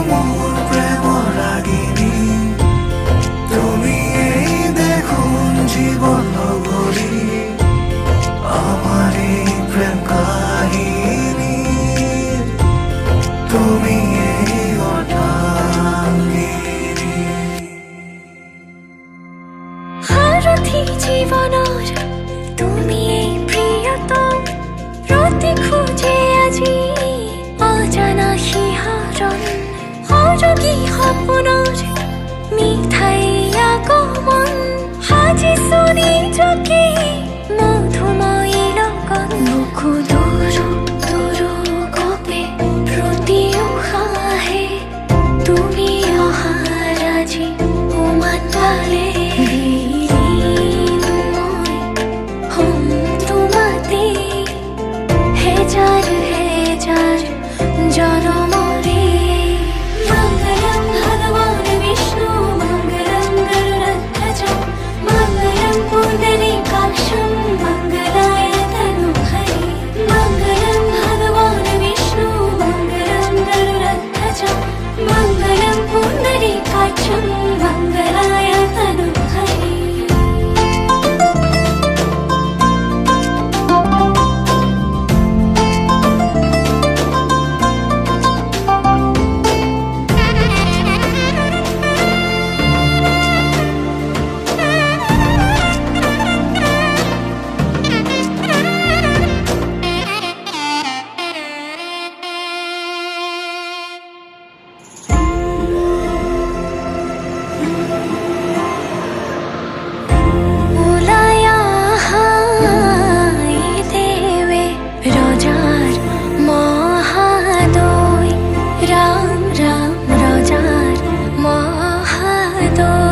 মোৰ প্ৰেম ৰাগিনী তুমি এই দেখুন জীবন নগৰী আমাৰ এই প্ৰেম কাহিনী তুমি এই অৰ্ধাঙ্গিনী সাৰথি জীবনৰ তুমি এই প্ৰিয়তম ৰতি খোজে আজি অজানা শিহৰণ সৰগী সপোনৰ মিঠাই আগমন সাজিছো নিজকে মধুময়ী লগত বুকু দূৰ দূৰ গপে প্ৰতি উশাহে তুমি অহাৰ আজি উমান পালে জনমরে মঙ্গলম ভগবান বিষ্ণু মঙ্গলম গরুড়ধ্বজ মঙ্গলম পুণ্ডরীকাক্ষম মঙ্গলায় তনুহরি মঙ্গলম ভগবান বিষ্ণু মঙ্গলম গরুড়ধ্বজ মঙ্গলম পুণ্ডরীকাক্ষম মঙ্গলায় তনুহরি রাম রাম রজার মহাদয়